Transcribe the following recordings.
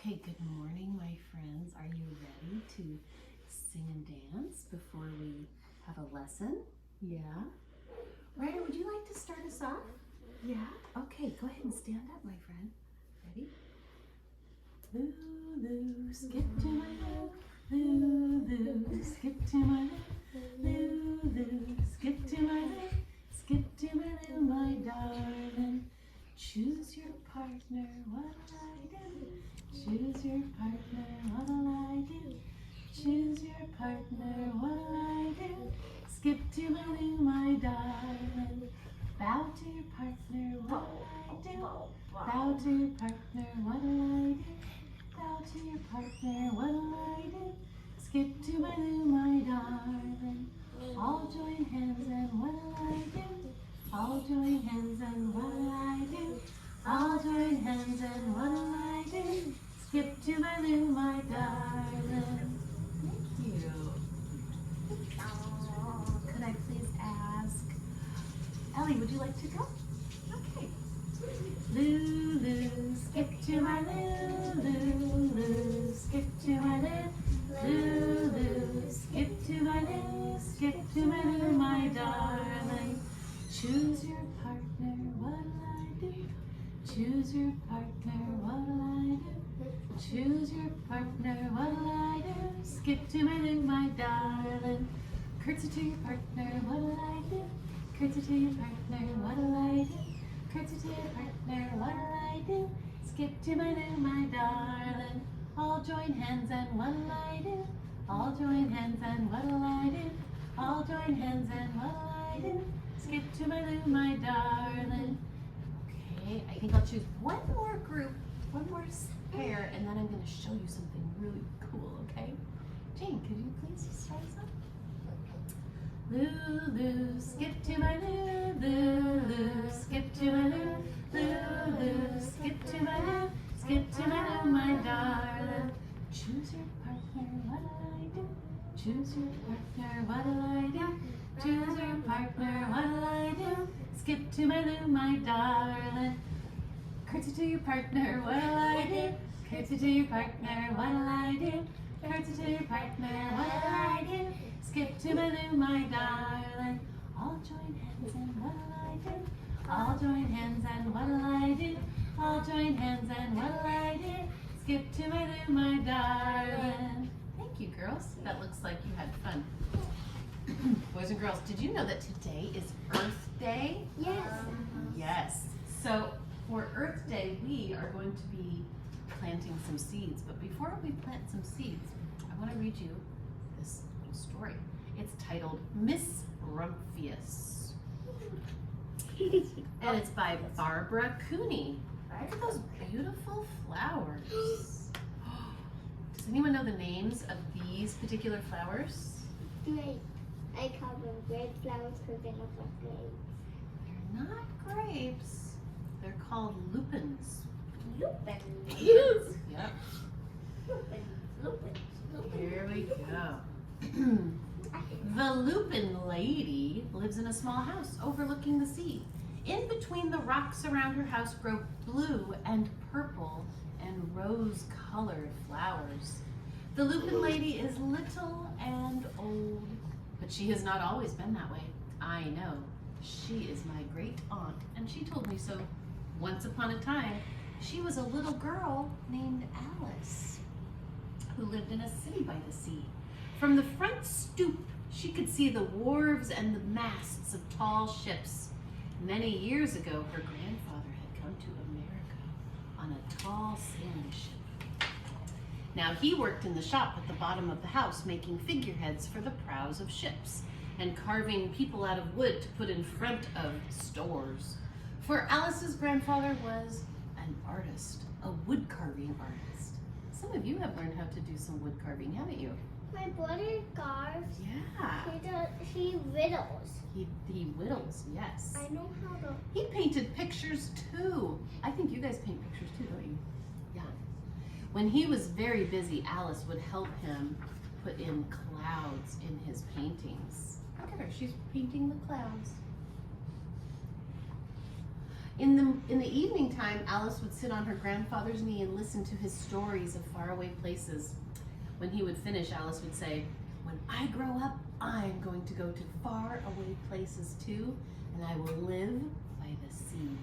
Okay, good morning, my friends. Are you ready to sing and dance before we have a lesson? Yeah? Ryder, would you like to start us off? Yeah? Okay, go ahead and stand up, my friend. Ready? Lulu, skip to my loo. Lulu, skip to my loo. Lulu, skip to my loo. Skip to my loo, my darling. Choose your partner, what'll I do? Choose your partner, what'll I do? Choose your partner, what'll I do? Skip to my loo, my darling. Bow to your partner, what'll I do? Bow to your partner, what'll I do? Bow to your partner, what'll I do? Skip to my loo, my darling. All join hands and what'll I do? All join hands and what'll I do? All join hands and what'll I do? Skip to my loo, my darling. Thank you. Could I please ask, Ellie, would you like to go? Okay. Lulu, skip to my loo, Lulu, skip to my loo, Lulu, skip to my loo, skip to my loo, my darling. Choose your partner, what'll I do? Choose your partner, what'll I do? Choose your partner, what'll I do? Skip to my loo, my darling. Curtsy to your partner, what'll I do? Curtsy to your partner, what'll I do? Curtsy to your partner, what'll I do? Skip to my loo, my darling. All join hands and what'll I do? All join hands and what'll I do? All join hands and what'll I do? Skip to my loo, my darling. Okay, I think I'll choose one more group, one more pair, and then I'm going to show you something really cool, okay? Jane, could you please start us off? Lulu, skip to my loo, Lulu, skip to my loo, Lulu, skip to my loo, skip to my loo, my darling. Choose your partner, what'll I do? Choose your partner, what'll I do? Choose your partner, what'll I do? Skip to my loo, my darling. Curtsy to your partner, what'll I do? Curtsy to your partner, what'll I do? Curtsy to your partner, what'll I do? Skip to my loo, my darling. All join hands and what'll I do? All join hands and what'll I do? All join hands and what'll I do? Skip to my loo, my darling. Thank you, girls. That looks like you had fun. Boys and girls, did you know that today is Earth Day? Yes. Yes. So for Earth Day, we are going to be planting some seeds. But before we plant some seeds, I want to read you this little story. It's titled Miss Rumphius. And it's by Barbara Cooney. Look at those beautiful flowers. Does anyone know the names of these particular flowers? Great. I call them grape flowers because they look like grapes. They're not grapes. They're called lupins. Lupins. Yep. Lupins. Here we go. The Lupin Lady lives in a small house overlooking the sea. In between the rocks around her house grow blue and purple and rose-colored flowers. The Lupin Lady is little and old, but she has not always been that way. I know. She is my great aunt, and she told me so. Once upon a time, she was a little girl named Alice who lived in a city by the sea. From the front stoop, she could see the wharves and the masts of tall ships. Many years ago, her grandfather had come to America on a tall sailing ship. Now, he worked in the shop at the bottom of the house, making figureheads for the prows of ships and carving people out of wood to put in front of stores. For Alice's grandfather was an artist, a wood carving artist. Some of you have learned how to do some wood carving, haven't you? My brother carves. Yeah. He whittles. He whittles, yes. I know how to. He painted pictures too. I think you guys paint pictures too, don't you? Yeah. When he was very busy, Alice would help him put in clouds in his paintings. Look at her, she's painting the clouds. In the evening time, Alice would sit on her grandfather's knee and listen to his stories of faraway places. When he would finish, Alice would say, "When I grow up, I'm going to go to faraway places too, and I will live by the sea."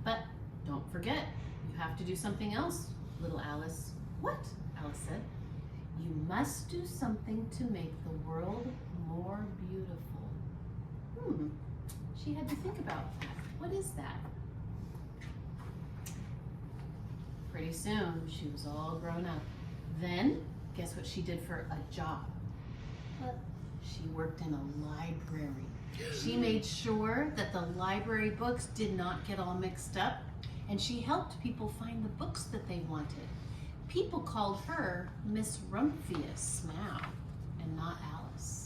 "But don't forget, you have to do something else, little Alice." "What?" Alice said. "You must do something to make the world more beautiful." She had to think about that. What is that? Pretty soon, she was all grown up. Then, guess what she did for a job? What? She worked in a library. She made sure that the library books did not get all mixed up, and she helped people find the books that they wanted. People called her Miss Rumphius now, and not Alice.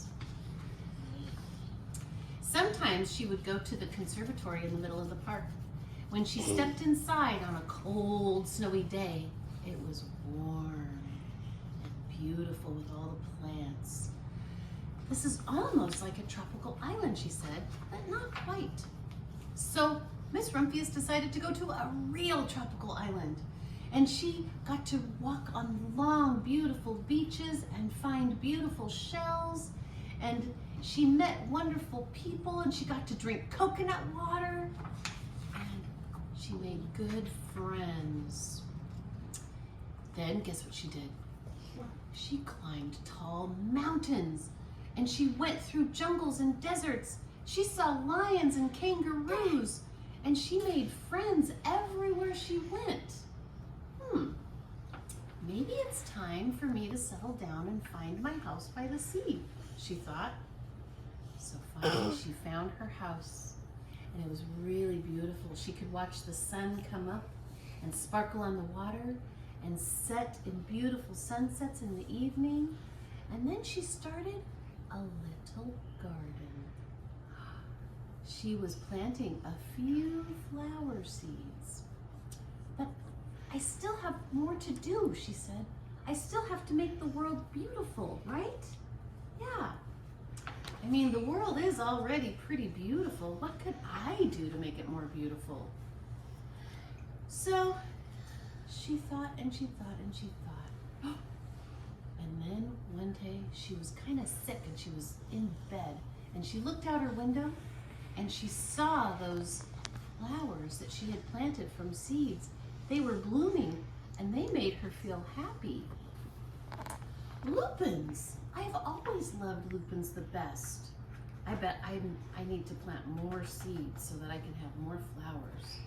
Sometimes she would go to the conservatory in the middle of the park. When she stepped inside on a cold, snowy day, it was warm and beautiful with all the plants. "This is almost like a tropical island," she said, "but not quite." So Miss Rumphius decided to go to a real tropical island. And she got to walk on long, beautiful beaches and find beautiful shells. And she met wonderful people, and she got to drink coconut water. And she made good friends. Then guess what she did? She climbed tall mountains, and she went through jungles and deserts. She saw lions and kangaroos, and she made friends everywhere she went. Maybe it's time for me to settle down and find my house by the sea, she thought. So finally she found her house, and it was really beautiful. She could watch the sun come up and sparkle on the water and set in beautiful sunsets in the evening. And then she started a little garden. She was planting a few flower seeds. "But I still have more to do," she said. "I still have to make the world beautiful, right?" "Yeah. I mean, the world is already pretty beautiful. What could I do to make it more beautiful?" So she thought and she thought and she thought. And then one day she was kind of sick and she was in bed, and she looked out her window and she saw those flowers that she had planted from seeds. They were blooming, and they made her feel happy. "Lupins! I've always loved lupins the best. I bet I need to plant more seeds so that I can have more flowers."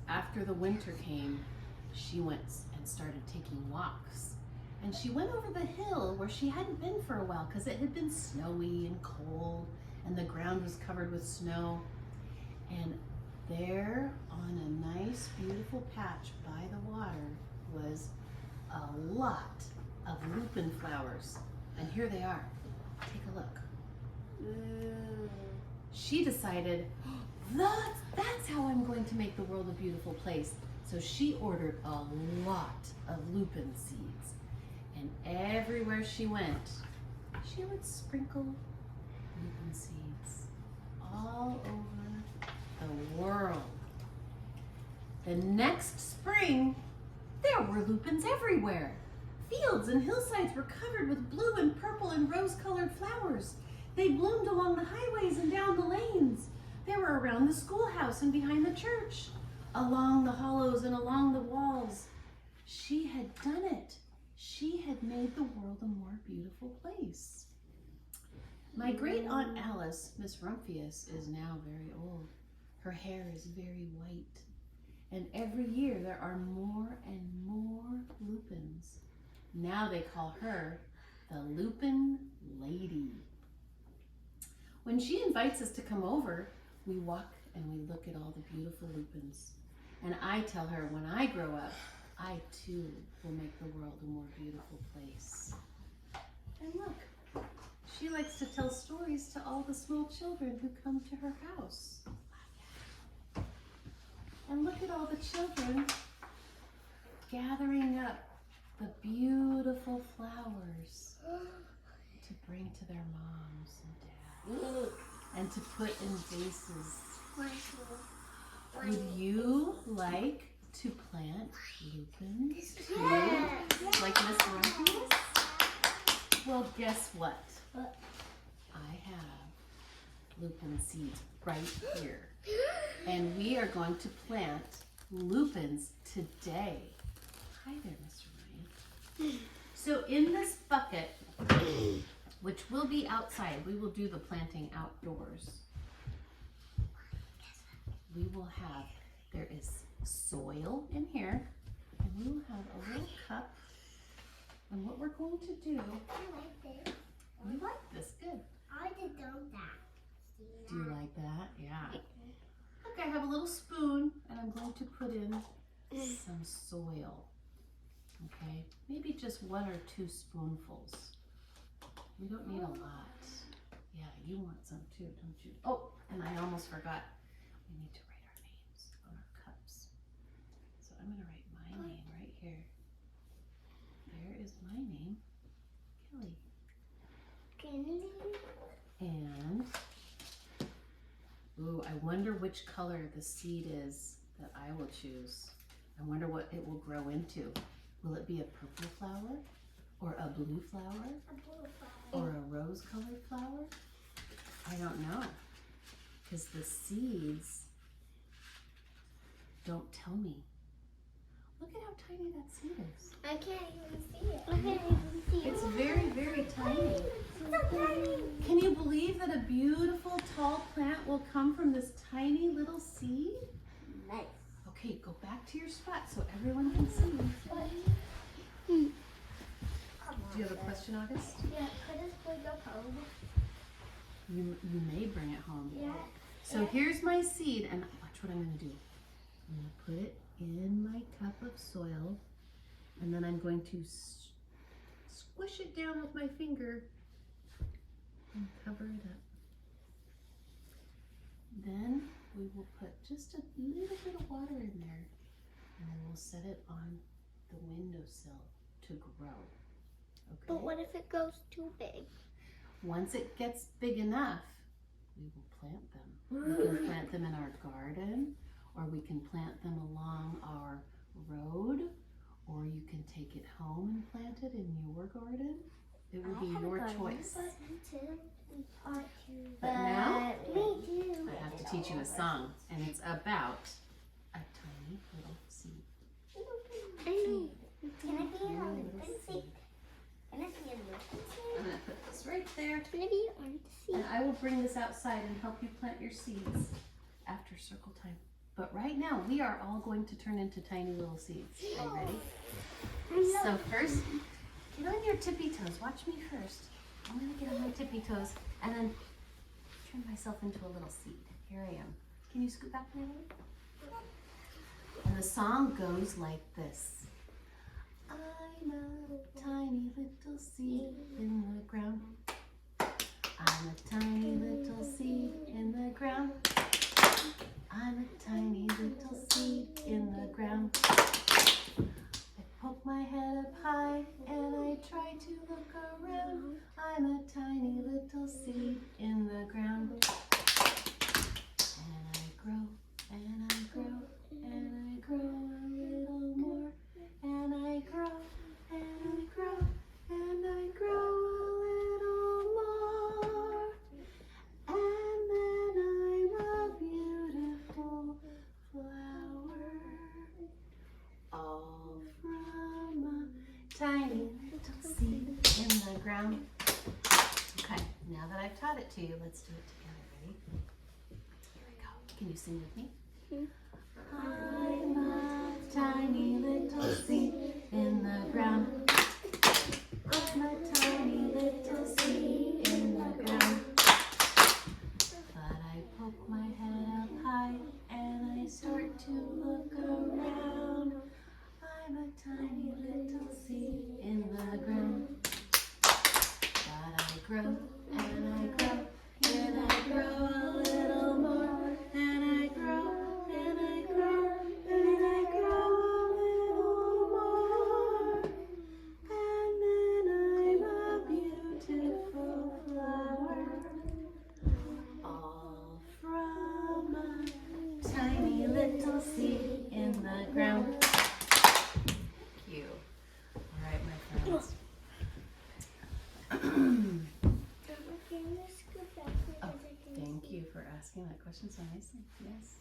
After the winter came, she went and started taking walks. And she went over the hill where she hadn't been for a while because it had been snowy and cold, and the ground was covered with snow. And there, on a nice, beautiful patch by the water, was a lot of lupin flowers. And here they are. Take a look. She decided, that's how I'm going to make the world a beautiful place. So she ordered a lot of lupin seeds. And everywhere she went, she would sprinkle lupin seeds all over the world. The next spring, there were lupins everywhere. Fields and hillsides were covered with blue and purple and rose-colored flowers. They bloomed along the highways and down the lanes. They were around the schoolhouse and behind the church, along the hollows and along the walls. She had done it. She had made the world a more beautiful place. My great aunt Alice, Miss Rumphius, is now very old. Her hair is very white. And every year there are more and more lupins. Now they call her the Lupin Lady. When she invites us to come over, we walk and we look at all the beautiful lupins. And I tell her when I grow up, I too will make the world a more beautiful place. And look, she likes to tell stories to all the small children who come to her house. And look at all the children gathering up the beautiful flowers to bring to their moms and dads. and to put in vases. 1, 2, 1. Would you like to plant lupins too? Yeah. Like Miss Rumphius? Well, guess what? What? I have lupin seeds right here. And we are going to plant lupins today. Hi there, Mr. Ryan. So in this bucket, which will be outside, we will do the planting outdoors. We will have, there is soil in here, and we will have a little cup. And what we're going to do, I like this. you like this, good. I did that. Do you like that? Yeah. Look, I have a little spoon, and I'm going to put in some soil. Okay, maybe just 1 or 2 spoonfuls. We don't need a lot. Yeah, you want some too, don't you? Oh, and I almost forgot. We need to write our names on our cups. So I'm going to write my name right here. There is my name, Kelly. And, ooh, I wonder which color the seed is that I will choose. I wonder what it will grow into. Will it be a purple flower, or a blue flower, or a rose-colored flower? I don't know, because the seeds don't tell me. Look at how tiny that seed is. I can't even see it. I can't even see it. It's very, very tiny. So tiny. Can you believe that a beautiful tall plant will come from this tiny little seed? Nice. Okay, go back to your spot so everyone can see. Do you have a question, August? Yeah, could this play go home? You may bring it home. Yeah. So here's my seed, and watch what I'm going to do. I'm going to put it in my cup of soil, and then I'm going to squish it down with my finger and cover it up. Then we will put just a little bit of water in there, and then we'll set it on the windowsill to grow. Okay? But what if it goes too big? Once it gets big enough, we will plant them. We can plant them in our garden, or we can plant them along our road, or you can take it home and plant it in your garden. It will be your choice. But now, me too. I have to teach you a song, and it's about a tiny little seed. I know. Can I be Tiny on little the seed. seat? Can I be on the I'm going to put this right there, Can I be on the seat? and I will bring this outside and help you plant your seeds after circle time. But right now, we are all going to turn into tiny little seeds. Are you ready? So first, get on your tippy toes. Watch me first. I'm going to get on my tippy toes and then turn myself into a little seed. Here I am. Can you scoot back a little? And the song goes like this. I'm a tiny little seed in the ground. I'm a tiny little seed in the ground. I'm a tiny little seed in the ground. I poke my head up high and I try to look around. I'm a tiny little seed in the ground. And I grow, and I grow, and I grow a little more. And I grow, and I grow, and I grow a little more. And then I'm a beautiful flower, all from a tiny little seed in the ground. Okay, now that I've taught it to you, let's do it together. Ready? Here we go. Can you sing with me? I'm a tiny little seed in the ground. I'm a tiny little seed in the ground. But I poke my head up high and I start to look around. I'm a tiny little seed in the ground. But I grow and I grow and I grow a little more. And I grow and I grow and I grow a little more. question so nicely. Yes.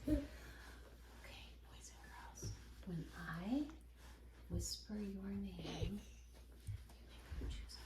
Okay, boys and girls. When I whisper your name, you make them choose